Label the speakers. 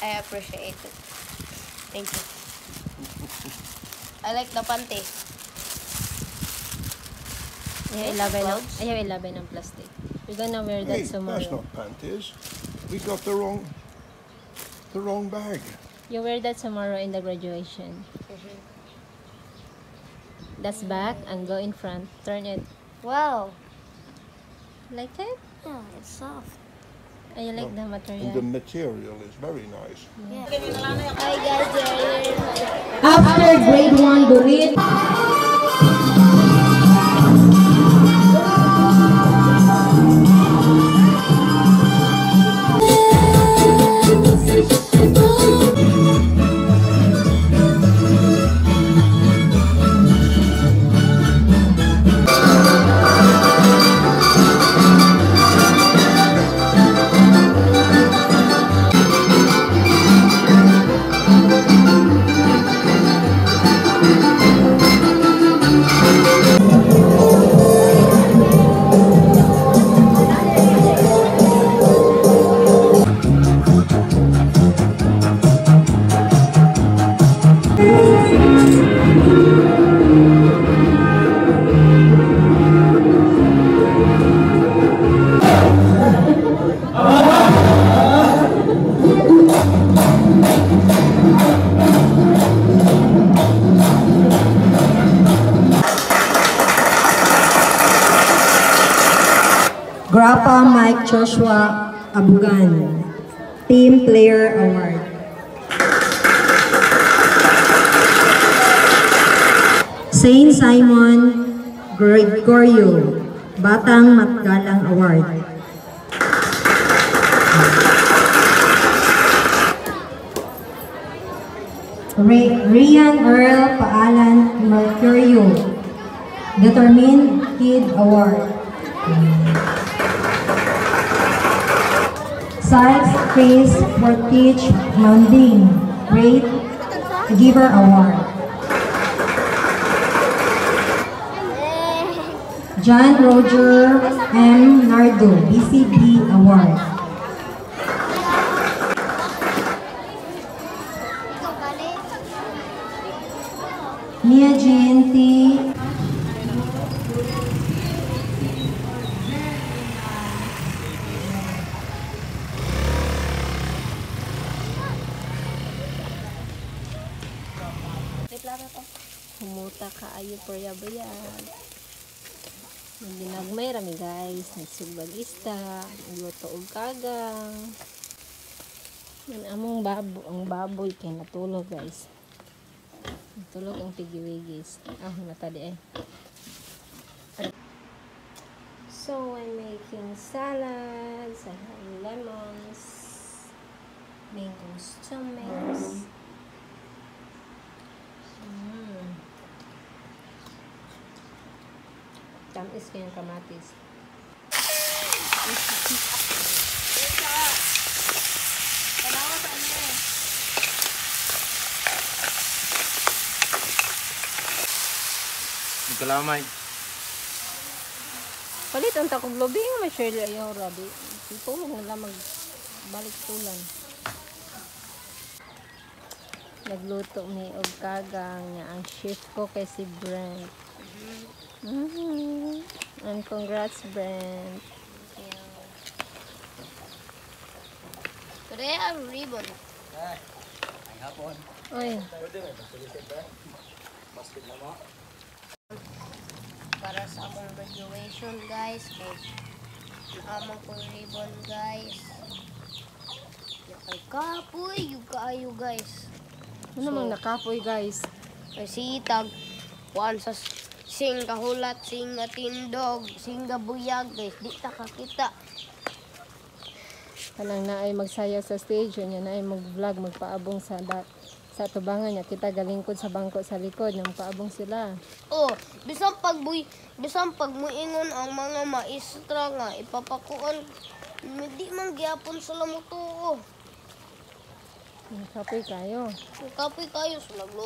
Speaker 1: I appreciate it. Thank you. I like the panty.
Speaker 2: Ayaw ilabay ng plastic. We're gonna wear that tomorrow.
Speaker 3: That's not panties. We got the wrong bag.
Speaker 2: You wear that tomorrow in the graduation. That's back and go in front. Turn it.
Speaker 1: Wow.
Speaker 2: Like it?
Speaker 1: Yeah, it's soft.
Speaker 2: I like the material.
Speaker 3: And the material is very nice.
Speaker 1: Yeah. Hi guys,
Speaker 4: After grade 1, Dorit. Grappa Mike Joshua Abugan, Team Player Award. Saint Simon Gregorio, Batang Matgalang Award. Rian Earl Paalan Mercurio, Determined Kid Award. Sykes Chris Portich Manding, Great Giver Award. John Roger M. Nardo, BCB Award. Mia Jean T.
Speaker 2: Humuta ka ayo peryabayag. Ginagmay rami guys, nagsugbag ista, nagluto og kagang. Yan among ang baboy kay natulog guys. Natulog ang tigiwigis. Matadi eh. So I'm making salads, I have lemons, mango stomachs. Tamis kayong kamatis.
Speaker 5: Kalamay.
Speaker 2: Palit ang takong lobing, may Shirley ayaw rabi. Tulong nila magbalik tulan. Nagluto ni og kagang niya ang chef ko kay si Brent. And congrats Brent.
Speaker 1: Today I have ribbon.
Speaker 2: Oy.
Speaker 1: Para sa akong graduation guys. Amang ko ribbon guys. Nakapoy, yung kaayo guys.
Speaker 2: Ano namang nakapoy guys?
Speaker 1: Kasi tag, kuan sa sing kahulat, sing tindog, sing buyag guys. Di ta kakita.
Speaker 2: Kanang na ay magsayaw sa stage, yun na ay mag-vlog, magpaabong sa tubangan niya. Kita galingkod sa bangko sa likod, nang paabong sila.
Speaker 1: Oh, bisang pagmuingon ang mga maestra nga ipapakuan, di man gyapon sila mo to.
Speaker 2: Kapoy kayo.
Speaker 1: Kapoy kayo sa nagluto.